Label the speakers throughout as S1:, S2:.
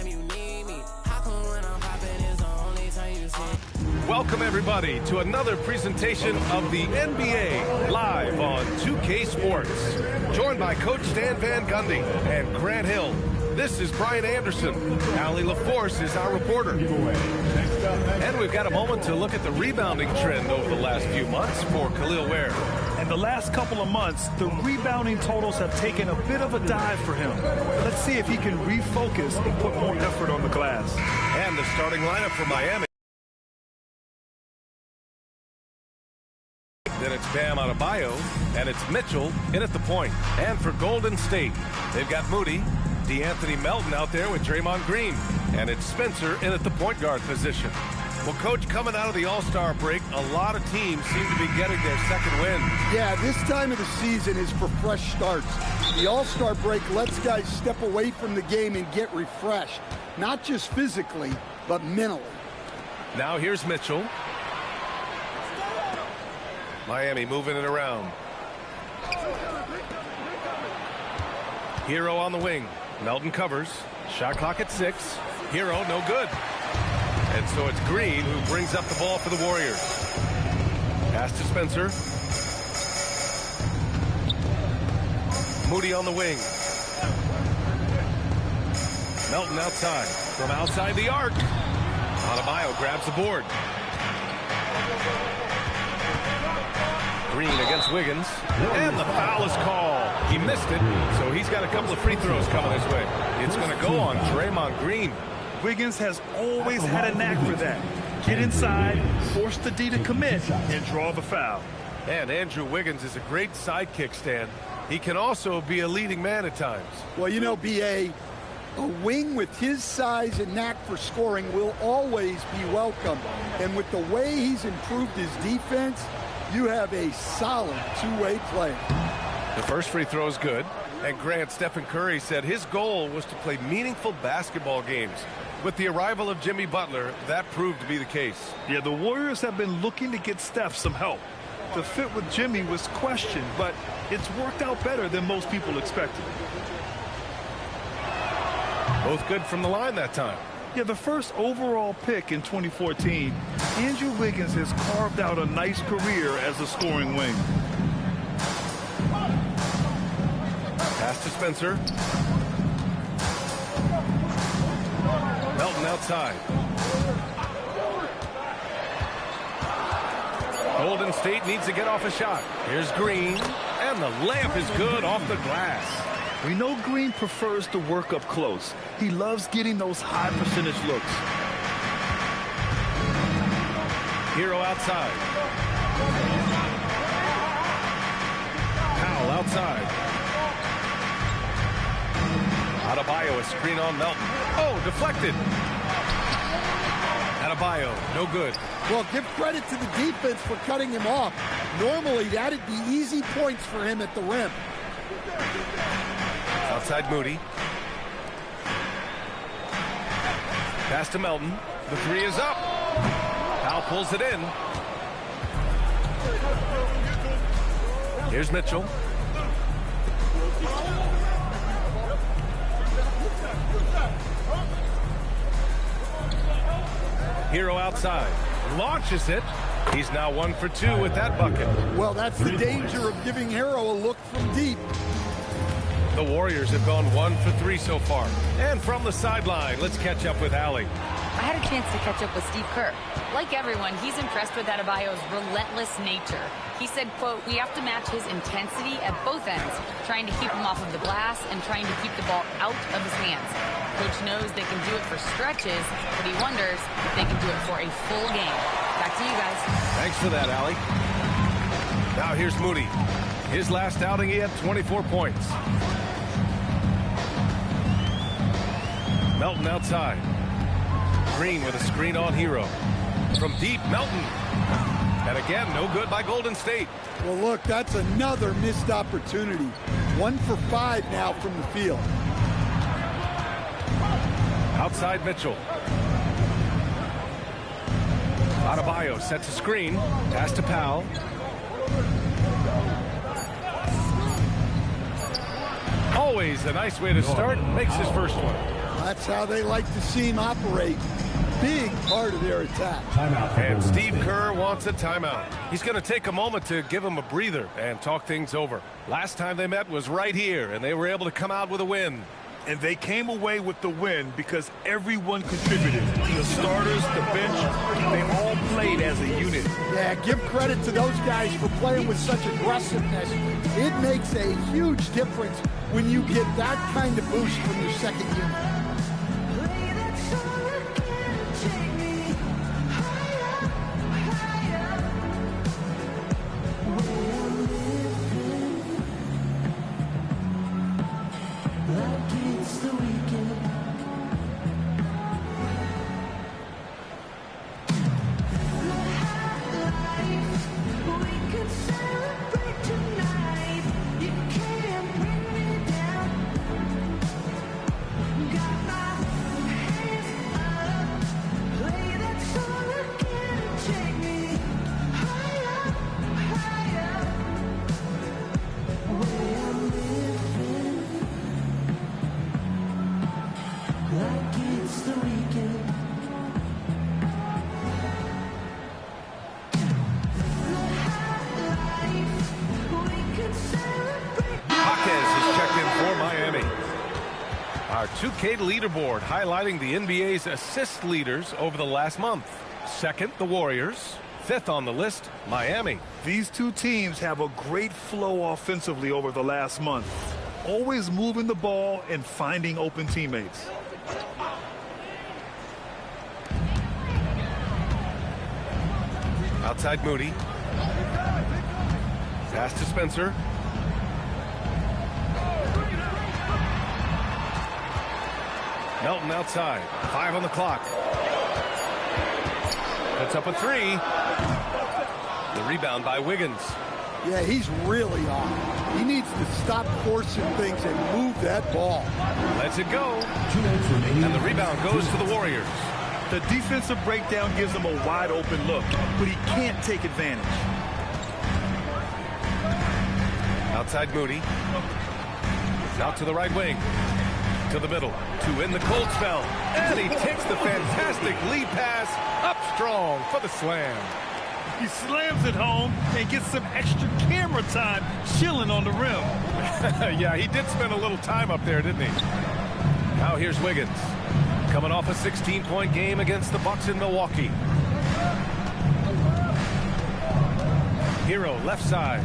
S1: you need me. How come when I'm popping is the only time you see?
S2: Welcome, everybody, to another presentation of the NBA live on 2K Sports. Joined by Coach Stan Van Gundy and Grant Hill. This is Brian Anderson. Allie LaForce is our reporter. And we've got a moment to look at the rebounding trend over the last few months for Kel'el Ware.
S3: And the last couple of months, the rebounding totals have taken a bit of a dive for him. Let's see if he can refocus and put more effort on the glass.
S2: And the starting lineup for Miami. Then it's Bam Adebayo, and it's Mitchell in at the point. And for Golden State, they've got Moody, DeAnthony Melton out there with Draymond Green, and it's Spencer in at the point guard position. Well, Coach, coming out of the All-Star break, a lot of teams seem to be getting their second win.
S4: Yeah, this time of the season is for fresh starts. The All-Star break lets guys step away from the game and get refreshed, not just physically, but mentally.
S2: Now here's Mitchell. Miami moving it around. Hero on the wing. Melton covers. Shot clock at 6. Hero, no good. And so it's Green who brings up the ball for the Warriors. Pass to Spencer. Moody on the wing. Melton outside. From outside the arc. Adebayo grabs the board. Green against Wiggins. And the foul is called. He missed it, so he's got a couple of free throws coming his way. It's going to go on Draymond Green.
S3: Wiggins has always had a knack for that. Get inside, force the D to commit, and draw the foul.
S2: And Andrew Wiggins is a great sidekick, Stan. He can also be a leading man at times.
S4: Well, you know, B.A., a wing with his size and knack for scoring will always be welcome. And with the way he's improved his defense, you have a solid two-way player.
S2: The first free throw is good. And Grant, Stephen Curry said his goal was to play meaningful basketball games. With the arrival of Jimmy Butler, that proved to be the case.
S3: Yeah, the Warriors have been looking to get Steph some help. The fit with Jimmy was questioned, but it's worked out better than most people expected.
S2: Both good from the line that time.
S3: Yeah, the first overall pick in 2014, Andrew Wiggins has carved out a nice career as a scoring wing.
S2: Pass to Spencer. Melton outside. Golden State needs to get off a shot. Here's Green, and the layup is good off the glass.
S3: We know Green prefers to work up close. He loves getting those high percentage looks.
S2: Hero outside. Powell outside. Adebayo, a screen on Melton. Oh, deflected. Adebayo, no good.
S4: Well, give credit to the defense for cutting him off. Normally, that'd be easy points for him at the rim.
S2: Outside Moody. Pass to Melton. The three is up. Powell pulls it in. Here's Mitchell. Hero outside. Launches it. He's now 1 for 2 with that bucket.
S4: Well, that's the danger of giving Hero a look from deep.
S2: The Warriors have gone 1 for 3 so far. And from the sideline, let's catch up with Allie.
S5: I had a chance to catch up with Steve Kerr. Like everyone, he's impressed with Adebayo's relentless nature. He said, quote, "We have to match his intensity at both ends, trying to keep him off of the glass and trying to keep the ball out of his hands. Coach knows they can do it for stretches, but he wonders if they can do it for a full game." Back to you guys.
S2: Thanks for that, Allie. Now here's Moody. His last outing, he had 24 points. Melton outside. Green with a screen on Hero. From deep, Melton. And again, no good by Golden State.
S4: Well, look, that's another missed opportunity. 1 for 5 now from the field.
S2: Outside Mitchell. Adebayo sets a screen. Pass to Powell. Always a nice way to start. Makes his first one.
S4: That's how they like to see him operate. Big part of their attack.
S2: And Steve Kerr wants a timeout. He's going to take a moment to give him a breather and talk things over. Last time they met was right here, and they were able to come out with a win.
S3: And they came away with the win because everyone contributed. The starters, the bench, they all played as a unit.
S4: Yeah, give credit to those guys for playing with such aggressiveness. It makes a huge difference when you get that kind of boost from your second unit.
S2: Our 2K leaderboard highlighting the NBA's assist leaders over the last month. Second, the Warriors. Fifth on the list, Miami.
S3: These two teams have a great flow offensively over the last month. Always moving the ball and finding open teammates.
S2: Outside Moody. Pass to Spencer. Melton outside. 5 on the clock. Puts up a 3. The rebound by Wiggins.
S4: Yeah, he's really on. He needs to stop forcing things and move that ball.
S2: Lets it go. And the rebound goes to the Warriors.
S3: The defensive breakdown gives him a wide open look, but he can't take advantage.
S2: Outside Moody. Out to the right wing. To the middle, to in the cold spell, and he takes the fantastic lead pass up strong for the slam.
S3: He slams it home and gets some extra camera time chilling on the rim.
S2: Yeah, he did spend a little time up there, didn't he? Now here's Wiggins, coming off a 16-point game against the Bucks in Milwaukee. Hero left side.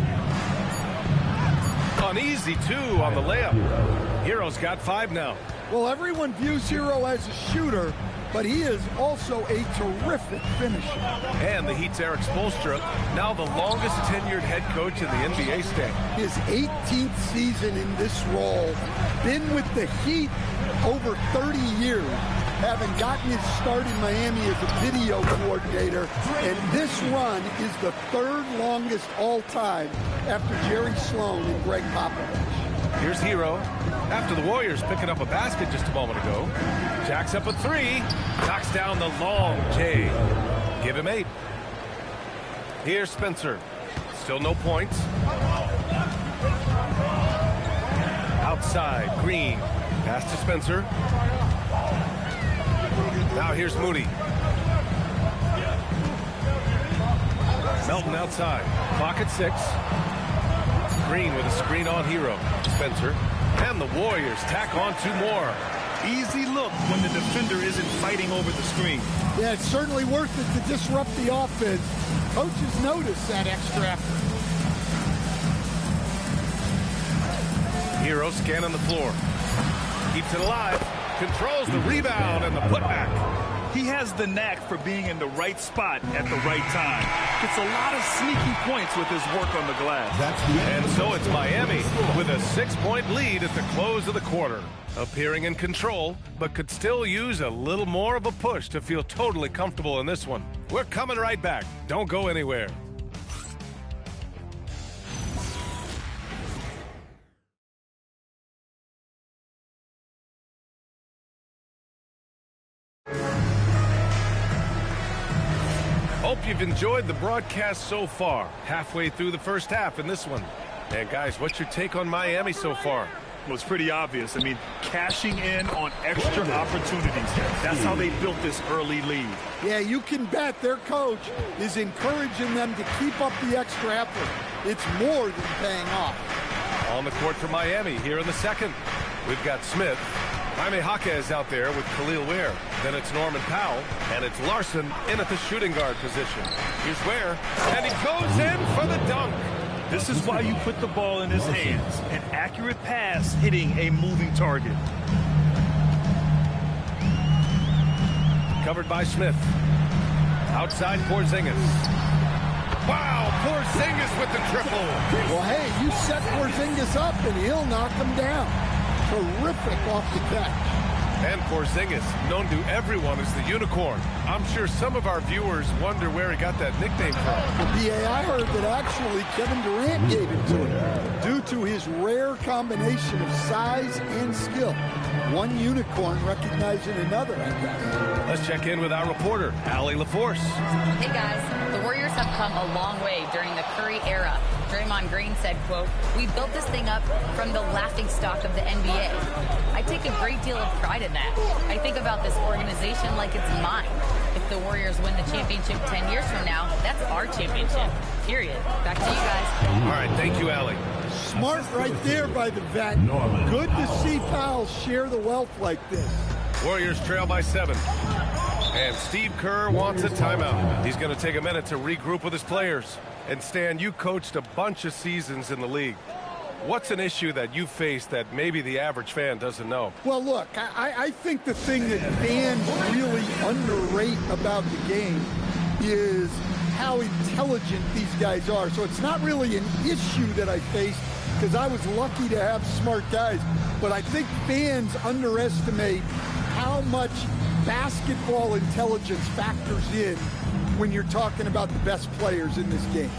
S2: An easy 2 on the layup. Hero's got 5 now.
S4: Well, everyone views Hero as a shooter, but he is also a terrific finisher.
S2: And the Heat's Eric Spoelstra, now the longest tenured head coach in the NBA state.
S4: His 18th season in this role, been with the Heat over 30 years, having gotten his start in Miami as a video coordinator, and this run is the 3rd longest all-time after Jerry Sloan and Greg Popovich.
S2: Here's Hero. After the Warriors picking up a basket just a moment ago. Jacks up a 3. Knocks down the long J. Give him 8. Here's Spencer. Still no points. Outside, Green. Pass to Spencer. Now here's Moody. Melton outside. Clock at 6. Green with a screen on Hero. Spencer. And the Warriors tack on 2 more.
S3: Easy look when the defender isn't fighting over the screen.
S4: Yeah, it's certainly worth it to disrupt the offense. Coaches notice that extra effort.
S2: Hero scanning the floor. Keeps it alive. Controls the rebound and the putback.
S3: He has the knack for being in the right spot at the right time. Gets a lot of sneaky points with his work on the glass.
S2: And so it's Miami with a 6-point lead at the close of the quarter. Appearing in control, but could still use a little more of a push to feel totally comfortable in this one. We're coming right back. Don't go anywhere. Hope you've enjoyed the broadcast so far. Halfway through the first half in this one. And guys, what's your take on Miami so far?
S3: Well, it's pretty obvious. I mean, cashing in on extra opportunities. That's how they built this early lead.
S4: Yeah, you can bet their coach is encouraging them to keep up the extra effort. It's more than paying off.
S2: On the court for Miami here in the second. We've got Smith. Jaime Jaquez out there with Khalil Ware. Then it's Norman Powell, and it's Larson in at the shooting guard position. Here's Ware, and he goes in for the dunk.
S3: This is why you put the ball in his hands. An accurate pass hitting a moving target.
S2: Covered by Smith. Outside Porzingis. Wow, Porzingis with the triple.
S4: Well, hey, you set Porzingis up, and he'll knock him down. Terrific off the catch.
S2: And Porzingis, known to everyone as the unicorn. I'm sure some of our viewers wonder where he got that nickname from.
S4: Well, BA, I heard that actually Kevin Durant gave it to him due to his rare combination of size and skill. One unicorn recognizing another, I guess.
S2: Let's check in with our reporter, Allie LaForce.
S5: Hey guys, the Warriors have come a long way during the Curry era. Draymond Green said, quote, "We built this thing up from the laughingstock of the NBA. I take a great deal of pride in that. I think about this organization like it's mine. If the Warriors win the championship 10 years from now, that's our championship. Period." Back to you guys.
S2: All right, thank you, Allie.
S4: Smart right there by the vet. Good to see Powell share the wealth like this.
S2: Warriors trail by 7. And Steve Kerr wants a timeout. He's going to take a minute to regroup with his players. And Stan, you coached a bunch of seasons in the league. What's an issue that you face that maybe the average fan doesn't know?
S4: Well, look, I think the thing that fans really underrate about the game is how intelligent these guys are. So it's not really an issue that I face because I was lucky to have smart guys. But I think fans underestimate how much basketball intelligence factors in when you're talking about the best players in this game.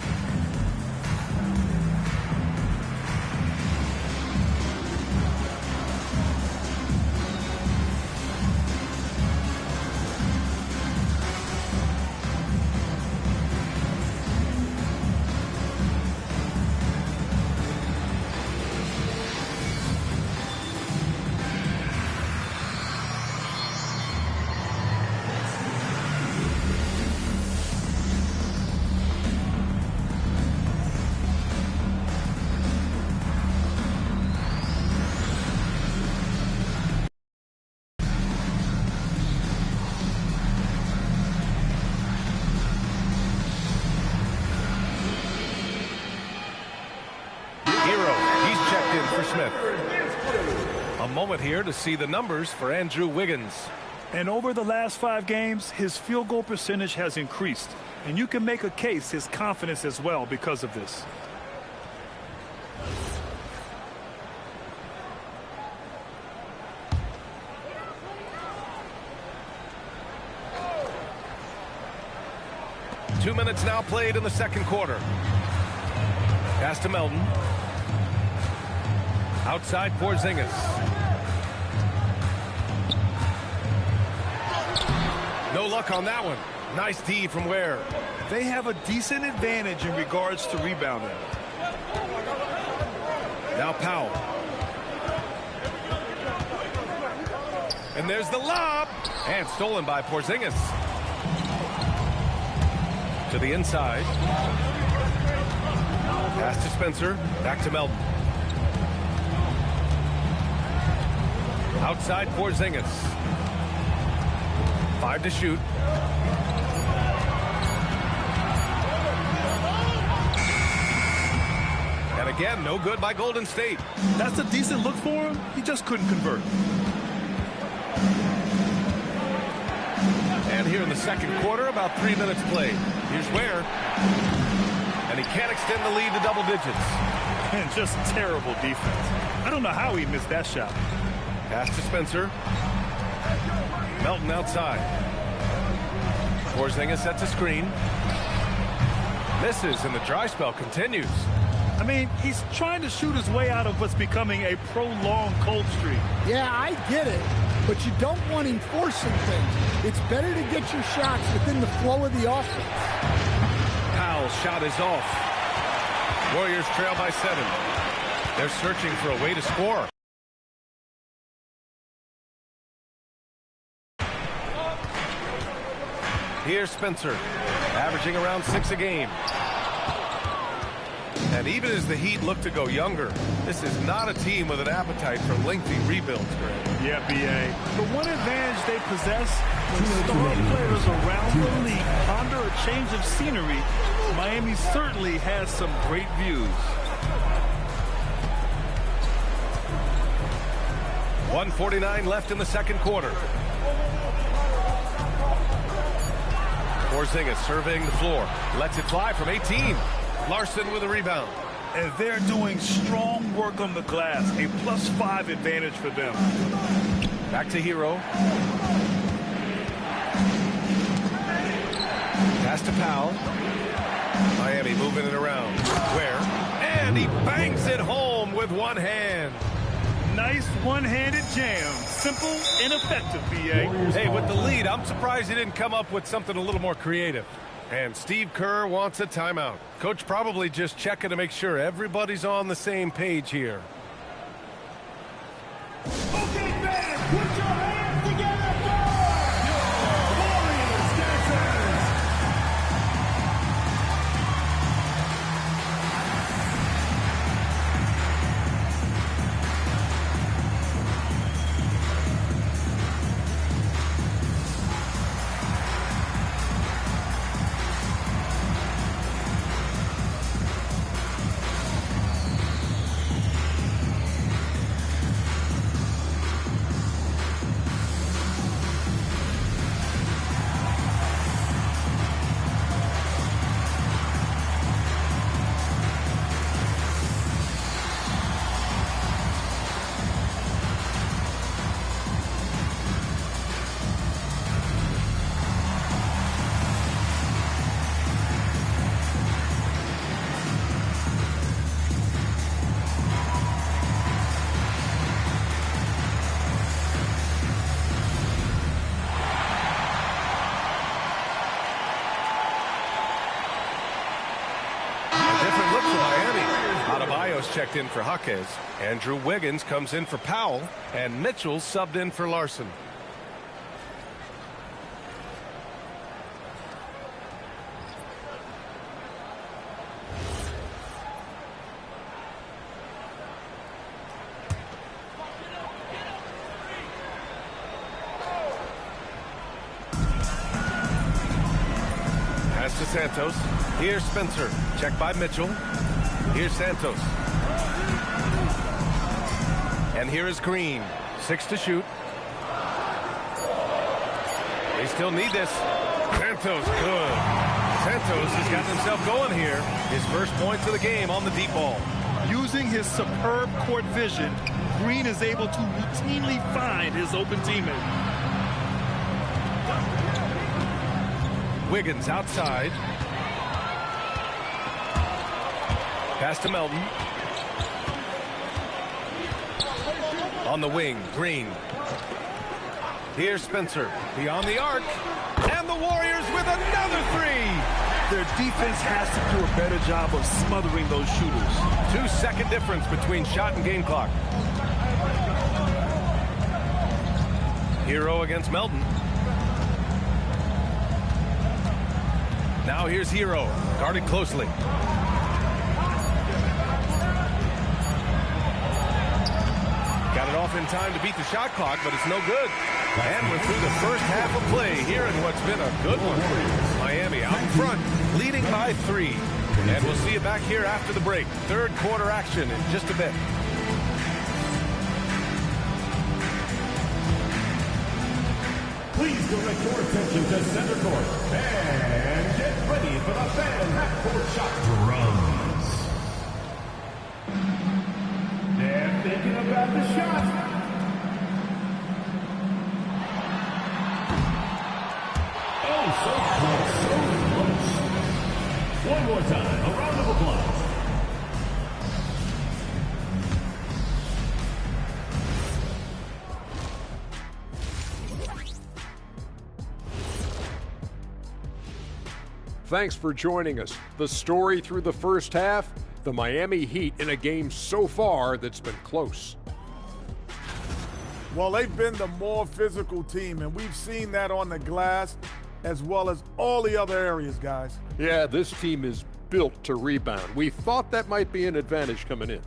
S2: A moment here to see the numbers for Andrew Wiggins.
S3: And over the last 5 games, his field goal percentage has increased. And you can make a case his confidence as well because of this.
S2: Two minutes now played in the second quarter. Pass to Melton. Outside Porzingis. No luck on that one. Nice D from Ware.
S3: They have a decent advantage in regards to rebounding.
S2: Now Powell. And there's the lob. And stolen by Porzingis. To the inside. Pass to Spencer. Back to Melton. Outside Porzingis. 5 to shoot. And again, no good by Golden State.
S3: That's a decent look for him. He just couldn't convert.
S2: And here in the second quarter, about 3 minutes played. Here's Ware. And he can't extend the lead to double digits.
S3: And just terrible defense. I don't know how he missed that shot.
S2: Pass to Spencer. Melton outside. Porzingis sets a screen. Misses, and the dry spell continues.
S3: I mean, he's trying to shoot his way out of what's becoming a prolonged cold streak.
S4: Yeah, I get it, but you don't want him forcing things. It's better to get your shots within the flow of the offense.
S2: Powell's shot is off. Warriors trail by 7. They're searching for a way to score. Here's Spencer, averaging around 6 a game. And even as the Heat look to go younger, this is not a team with an appetite for lengthy rebuilds, Greg.
S3: Yeah, B.A. The one advantage they possess, when star players around the league ponder a change of scenery, Miami certainly has some great views.
S2: 1:49 left in the second quarter. Porzingis surveying the floor. Lets it fly from 18. Larson with a rebound.
S3: And they're doing strong work on the glass. A +5 advantage for them.
S2: Back to Hero. Pass to Powell. Miami moving it around. Where? And he bangs it home with one hand.
S3: Nice one-handed jam. Simple and effective, B.A.
S2: Hey, with the lead, I'm surprised he didn't come up with something a little more creative. And Steve Kerr wants a timeout. Coach probably just checking to make sure everybody's on the same page here.
S6: Okay, fans, put your hands together for your Warriors dancers.
S2: Checked in for Jaquez. Andrew Wiggins comes in for Powell, and Mitchell subbed in for Larson. Pass to Santos. Here's Spencer. Checked by Mitchell. Here's Santos. And here is Green. 6 to shoot. They still need this. Santos, good. Santos has gotten himself going here. His first points of the game on the deep ball.
S3: Using his superb court vision, Green is able to routinely find his open teammate.
S2: Wiggins outside. Pass to Melton. On the wing, Green. Here's Spencer. Beyond the arc. And the Warriors with another three.
S3: Their defense has to do a better job of smothering those shooters.
S2: 2-second difference between shot and game clock. Hero against Melton. Now here's Hero. Guarded closely. Got it off in time to beat the shot clock, but it's no good. And we're through the first half of play here in what's been a good one. Miami out in front, leading by 3. And we'll see you back here after the break. Third quarter action in just a bit.
S6: Please direct your attention to center court and get ready for the fan half-court shot. Drums. They're thinking about the shot. Oh, so close, so close. One more time, a round of applause.
S7: Thanks for joining us. The story through the first half, the Miami Heat in a game so far that's been close.
S8: Well, they've been the more physical team, and we've seen that on the glass. as well as all the other areas, guys.
S7: Yeah, this team is built to rebound. We thought that might be an advantage coming in.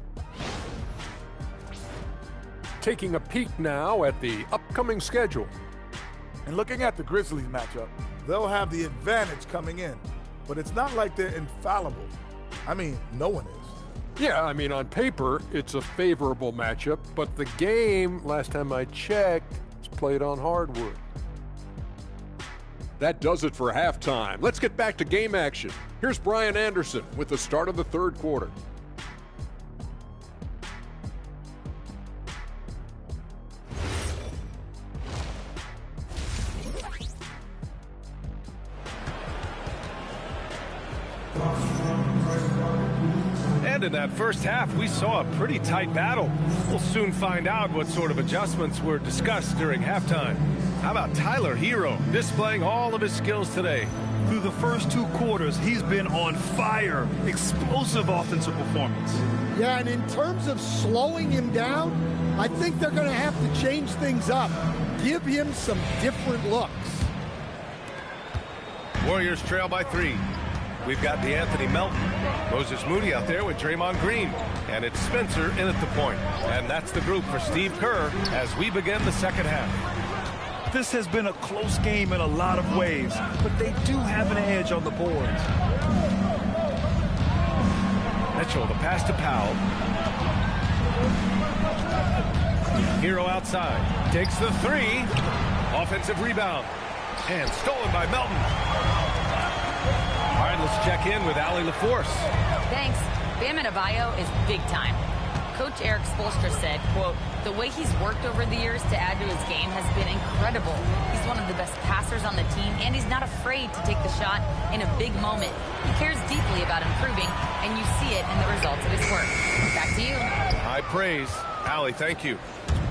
S7: Taking a peek now at the upcoming schedule.
S8: And looking at the Grizzlies matchup, they'll have the advantage coming in. But it's not like they're infallible. I mean, no one is.
S7: Yeah, I mean, on paper, it's a favorable matchup, but the game, last time I checked, is played on hardwood. That does it for halftime. Let's get back to game action. Here's Brian Anderson with the start of the third quarter.
S2: And in that first half, we saw a pretty tight battle. We'll soon find out what sort of adjustments were discussed during halftime. How about Tyler Hero displaying all of his skills today?
S3: Through the first 2 quarters, he's been on fire. Explosive offensive performance.
S4: Yeah, and in terms of slowing him down, I think they're going to have to change things up. Give him some different looks.
S2: Warriors trail by 3. We've got DeAnthony Melton, Moses Moody out there with Draymond Green, and it's Spencer in at the point. And that's the group for Steve Kerr as we begin the second half.
S3: This has been a close game in a lot of ways, but they do have an edge on the boards.
S2: Mitchell, the pass to Powell. Hero outside, takes the 3. Offensive rebound, and stolen by Melton. All right, let's check in with Allie LaForce.
S5: Thanks. Bam Adebayo is big time. Coach Eric Spoelstra said, quote, the way he's worked over the years to add to his game has been incredible. He's one of the best passers on the team, and he's not afraid to take the shot in a big moment. He cares deeply about improving, and you see it in the results of his work. Back to you.
S2: High praise. Allie, thank you.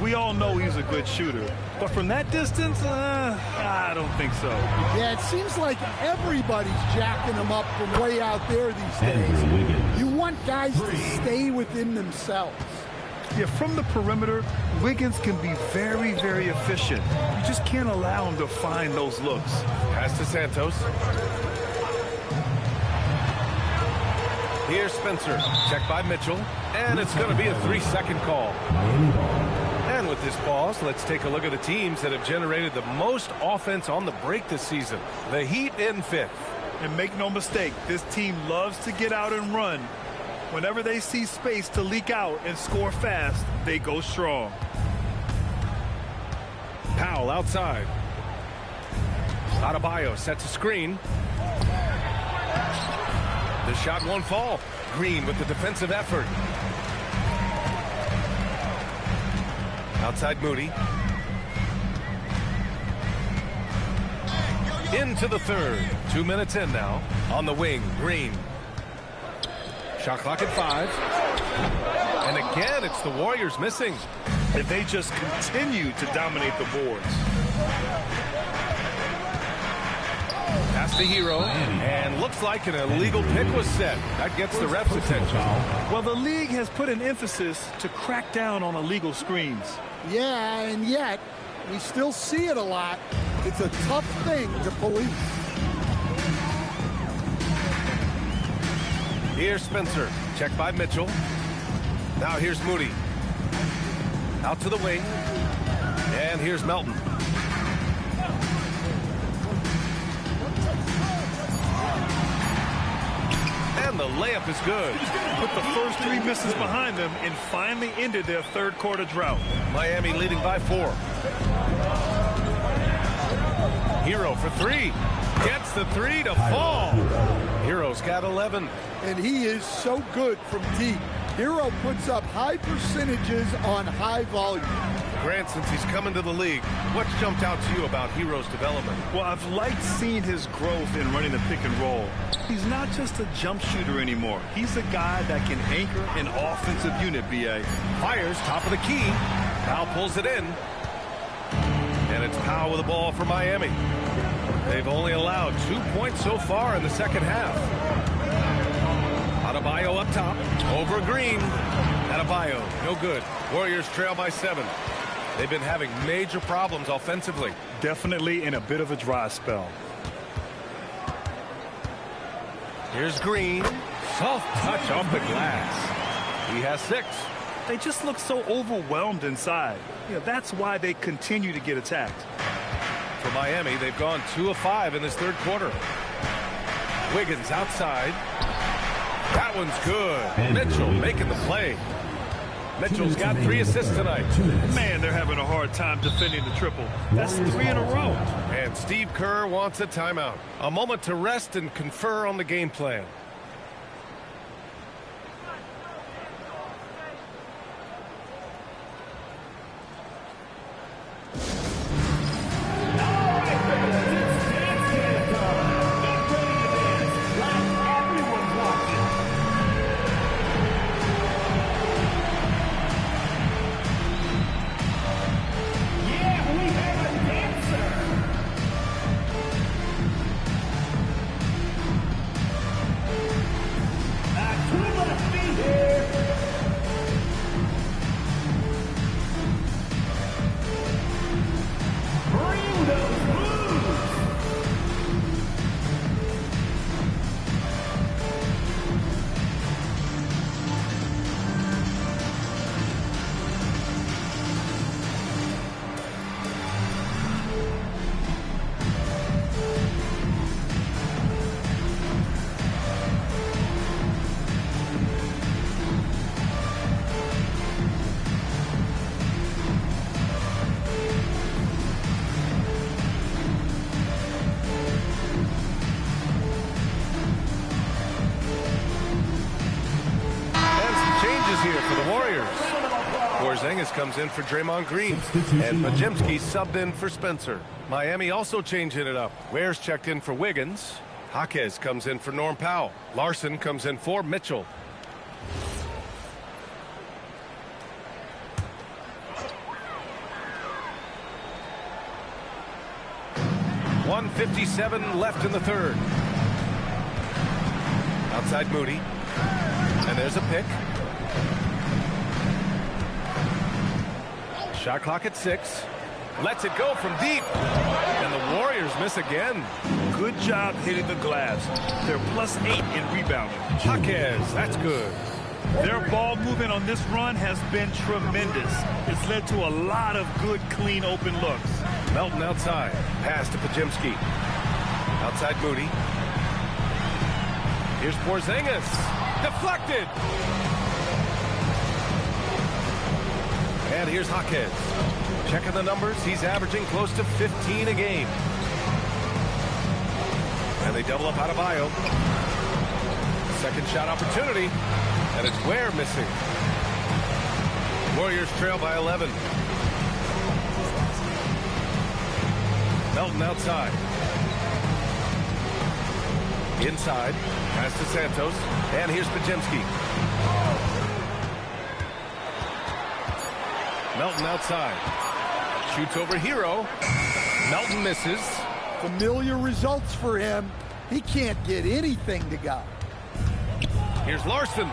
S3: We all know he's a good shooter, but from that distance, I don't think so.
S4: Yeah, it seems like everybody's jacking him up from way out there these days. You want guys to stay within themselves.
S3: Yeah, from the perimeter, Wiggins can be very, very efficient. You just can't allow him to find those looks.
S2: Pass to Santos. Here's Spencer. Checked by Mitchell. And it's going to be a 3-second call. And with this pause, let's take a look at the teams that have generated the most offense on the break this season. The Heat in 5th.
S3: And make no mistake, this team loves to get out and run. Whenever they see space to leak out and score fast, they go strong.
S2: Powell outside. Adebayo sets a screen. The shot won't fall. Green with the defensive effort. Outside Moody. Into the third. 2 minutes in now. On the wing, Green. Shot clock at 5. And again, it's the Warriors missing.
S3: And they just continue to dominate the boards.
S2: Pass the Hero, and looks like an illegal pick was set. That gets the ref's attention.
S3: Well, the league has put an emphasis to crack down on illegal screens.
S4: Yeah, and yet, we still see it a lot. It's a tough thing to police.
S2: Here's Spencer. Checked by Mitchell. Now here's Moody. Out to the wing. And here's Melton. And the layup is good.
S3: Put the first 3 misses behind them and finally ended their third quarter drought.
S2: Miami leading by 4. Hero for 3. Gets the 3 to fall. Hero's got 11.
S4: And he is so good from deep. Hero puts up high percentages on high volume.
S2: Grant, since he's come into the league, what's jumped out to you about Hero's development?
S3: Well, I've liked seeing his growth in running the pick and roll. He's not just a jump shooter anymore. He's a guy that can anchor an offensive unit, B.A.
S2: Fires, top of the key. Powell pulls it in. And it's Powell with the ball for Miami. They've only allowed 2 points so far in the second half. Adebayo up top. Over Green. Adebayo, no good. Warriors trail by 7. They've been having major problems offensively.
S3: Definitely in a bit of a dry spell.
S2: Here's Green. Soft touch off the glass. He has 6.
S3: They just look so overwhelmed inside. That's why they continue to get attacked.
S2: For Miami, they've gone 2 of 5 in this third quarter. Wiggins outside. That one's good. Mitchell making the play. Mitchell's got 3 assists tonight.
S3: Man, they're having a hard time defending the triple. That's 3 in a row.
S2: And Steve Kerr wants a timeout. A moment to rest and confer on the game plan. Here for the Warriors. Porzingis comes in for Draymond Green. And Podziemski subbed in for Spencer. Miami also changing it up. Ware's checked in for Wiggins. Jaquez comes in for Norm Powell. Larson comes in for Mitchell. .157 left in the third. Outside Moody. And there's a pick. Shot clock at 6. Lets it go from deep. And the Warriors miss again.
S3: Good job hitting the glass. They're +8 in rebounding.
S2: Jaquez, that's good.
S3: Their ball movement on this run has been tremendous. It's led to a lot of good, clean, open looks.
S2: Melton outside. Pass to Podziemski. Outside Moody. Here's Porzingis. Deflected. And here's Jaquez. Checking the numbers. He's averaging close to 15 a game. And they double up Adebayo. Second shot opportunity. And it's Ware missing. Warriors trail by 11. Melton outside. Inside. Pass to Santos. And here's Podziemski. Melton outside. Shoots over Hero. Melton misses.
S4: Familiar results for him. He can't get anything to go.
S2: Here's Larson.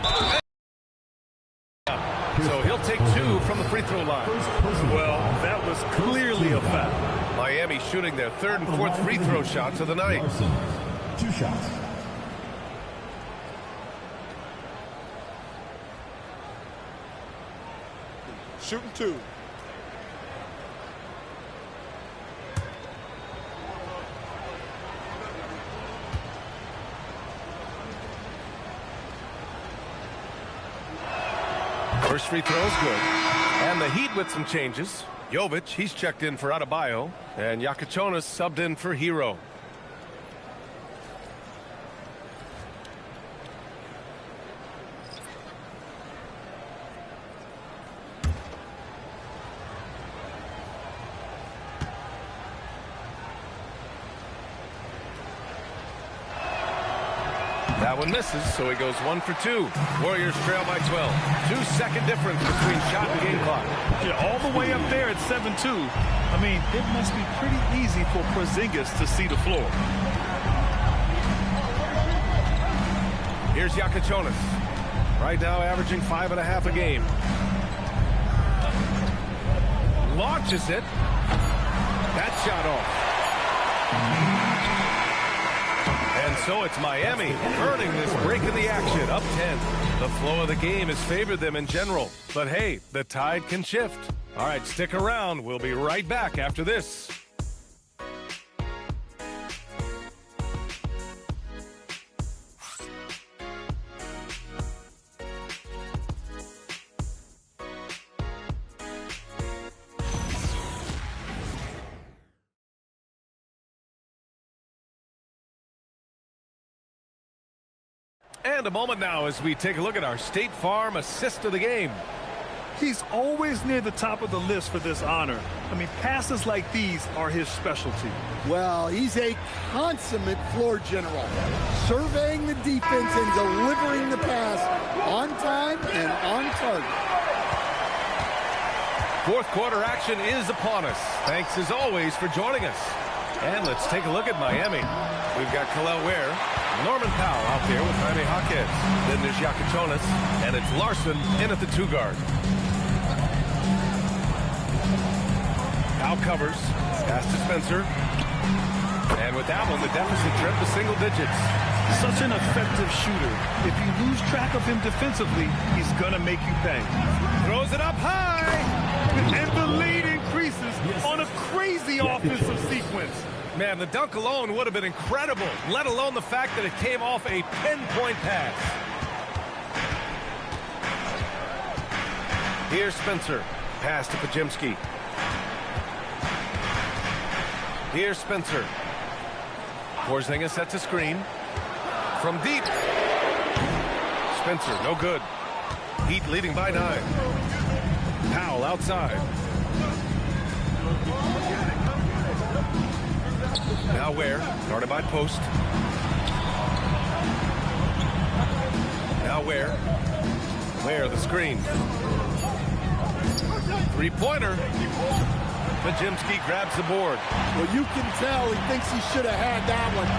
S2: So he'll take 2 from the free throw line.
S3: Well, that was clearly a foul.
S2: Miami shooting their 3rd and 4th free throw shots of the night.
S6: 2 shots.
S8: Shooting 2.
S2: First free throw is good. And the Heat with some changes. Jovic, he's checked in for Adebayo. And Yakachonis subbed in for Hero. That one misses, so he goes 1 for 2. Warriors trail by 12. 2-second difference between shot and game clock.
S3: Yeah, all the way up there at 7-2. I mean, it must be pretty easy for Porzingis to see the floor.
S2: Here's Yakachonis. Right now averaging 5.5 a game. Launches it. That shot off. And And so it's Miami earning this break in the action, up 10. The flow of the game has favored them in general. But hey, the tide can shift. All right, stick around. We'll be right back after this. And a moment now as we take a look at our State Farm assist of the game.
S3: He's always near the top of the list for this honor. I mean, passes like these are his specialty.
S4: Well, he's a consummate floor general, surveying the defense and delivering the pass on time and on target.
S2: Fourth quarter action is upon us. Thanks as always for joining us. And let's take a look at Miami. We've got Kel'el Ware, Norman Powell out there with Jaime Jaquez. Then there's Yakuchonis, and it's Larson in at the 2 guard. Powell covers, pass to Spencer. And with that one, the deficit tripped to single digits.
S3: Such an effective shooter. If you lose track of him defensively, he's going to make you pay.
S2: Throws it up high.
S3: And the lead increases on a crazy offensive sequence.
S2: Man, the dunk alone would have been incredible, let alone the fact that it came off a pinpoint pass. Here's Spencer. Pass to Podziemski. Here's Spencer. Porzingis sets a screen. From deep. Spencer, no good. Heat leading by 9. Powell outside. Now Ware, guarded by Post. Now Ware. Ware, the screen. Three-pointer. Podziemski grabs the board.
S4: Well, you can tell he thinks he should have had that one.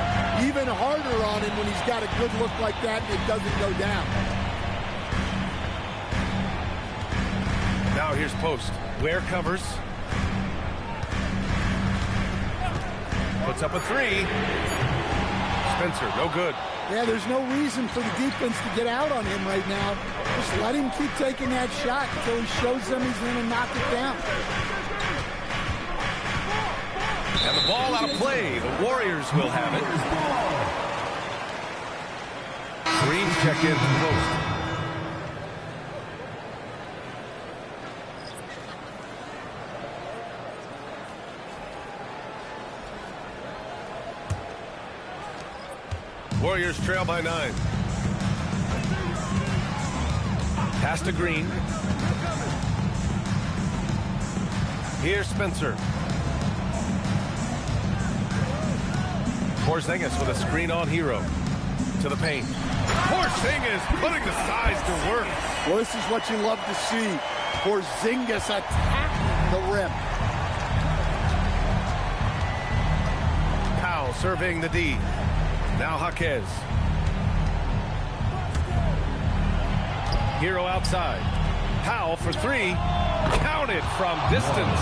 S4: Even harder on him when he's got a good look like that and it doesn't go down.
S2: Now here's Post. Ware covers. Puts up a 3. Spencer, no good.
S4: Yeah, there's no reason for the defense to get out on him right now. Just let him keep taking that shot until he shows them he's going to knock it down.
S2: And the ball out of play. The Warriors will have it. Green check in to Post. Warriors trail by 9. Pass to Green. Here's Spencer. Porzingis with a screen on Hero. To the paint. Porzingis putting the size to work.
S4: Well, this is what you love to see. Porzingis attacking the rim.
S2: Powell surveying the D. Now Jaquez. Hero outside. Powell for 3. Counted from distance.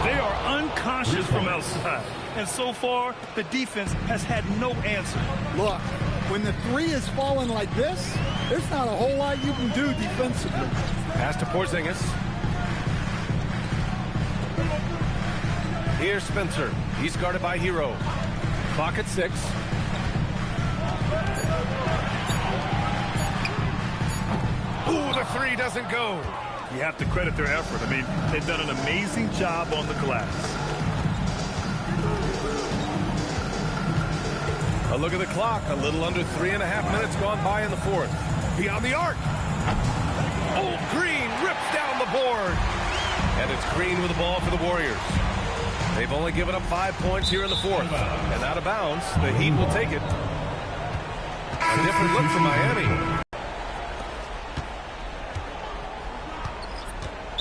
S3: They are unconscious from outside. And so far, the defense has had no answer.
S4: Look, when the 3 is falling like this, there's not a whole lot you can do defensively.
S2: Pass to Porzingis. Here's Spencer. He's guarded by Hero. Clock at 6. Ooh, the 3 doesn't go.
S3: You have to credit their effort. I mean, they've done an amazing job on the glass.
S2: A look at the clock. A little under 3.5 minutes gone by in the 4th. Beyond the arc. Oh, Green rips down the board. And it's Green with the ball for the Warriors. They've only given up 5 points here in the 4th. And out of bounds, the Heat will take it. A different look for Miami.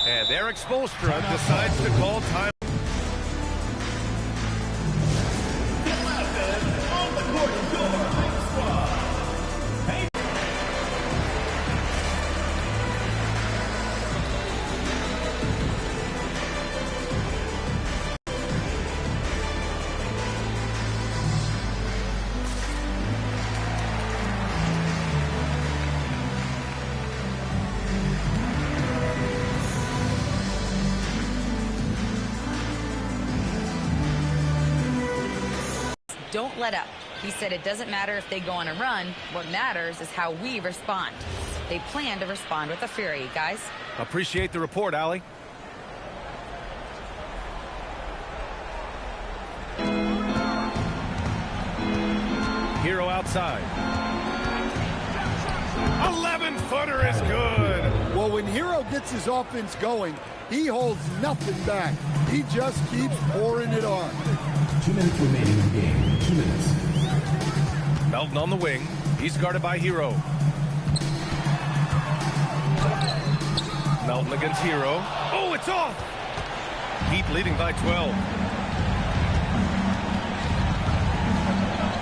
S2: And Erik Spoelstra decides to call time.
S5: don't let up. He said it doesn't matter if they go on a run. What matters is how we respond. They plan to respond with a fury, guys.
S2: Appreciate the report, Allie. Hero outside. 11-footer is good.
S4: Well, when Hero gets his offense going, he holds nothing back. He just keeps pouring it on.
S6: 2 minutes remaining in the game. 2 minutes.
S2: Melton on the wing. He's guarded by Hero. Melton against Hero. Oh, it's off! Heat leading by 12.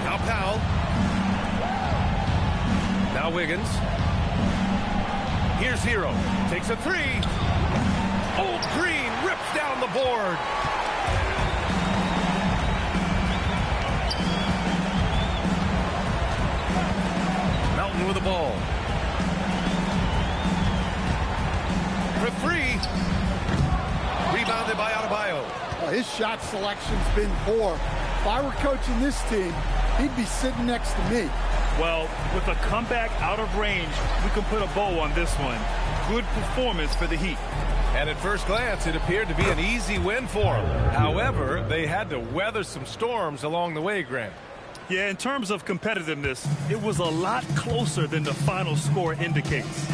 S2: Now Powell. Now Wiggins. Here's Hero. Takes a three. Old Green rips down the board. Melton with the ball. For three. Rebounded by Adebayo.
S4: His shot selection's been poor. If I were coaching this team, he'd be sitting next to me.
S3: Well, with a comeback out of range, we can put a bow on this one. Good performance for the Heat.
S2: And at first glance, it appeared to be an easy win for them. However, they had to weather some storms along the way, Grant.
S3: Yeah, in terms of competitiveness, it was a lot closer than the final score indicates.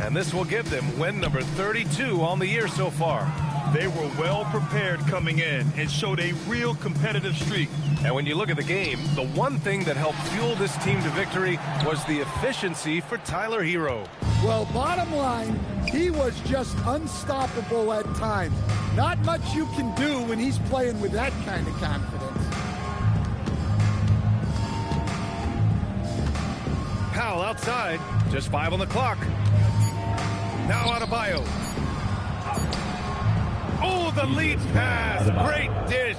S2: And this will give them win number 32 on the year so far.
S3: They were well prepared coming in and showed a real competitive streak.
S2: And when you look at the game, the one thing that helped fuel this team to victory was the efficiency for Tyler Hero.
S4: Well, bottom line, he was just unstoppable at times. Not much you can do when he's playing with that kind of confidence.
S2: Powell outside, just 5 on the clock. Now Adebayo. Oh, the lead pass. Great dish.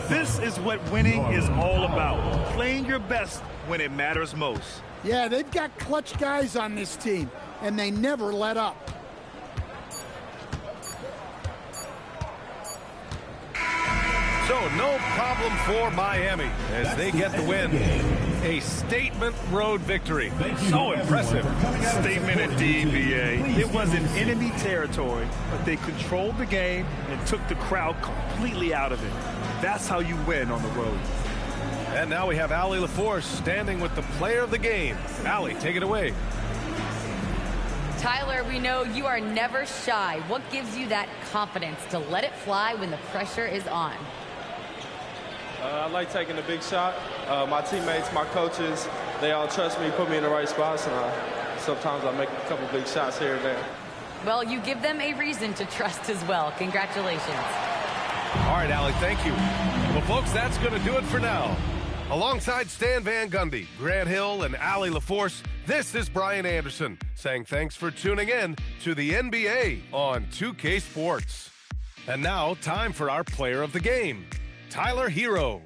S3: This is what winning is all about. Playing your best when it matters most.
S4: Yeah, they've got clutch guys on this team, and they never let up.
S2: So no problem for Miami as they get the win. A statement road victory. So impressive.
S3: Statement indeed, BA. It was in enemy territory, but they controlled the game and took the crowd completely out of it. That's how you win on the road.
S2: And now we have Allie LaForce standing with the player of the game. Allie, take it away.
S5: Tyler, we know you are never shy. What gives you that confidence to let it fly when the pressure is on?
S9: I like taking the big shot. My teammates, my coaches, they all trust me, put me in the right spots, and sometimes I make a couple big shots here and there.
S5: Well, you give them a reason to trust as well. Congratulations.
S2: All right, Allie, thank you. Well, folks, that's going to do it for now. Alongside Stan Van Gundy, Grant Hill, and Allie LaForce, this is Brian Anderson saying thanks for tuning in to the NBA on 2K Sports. And now, time for our player of the game, Tyler Hero.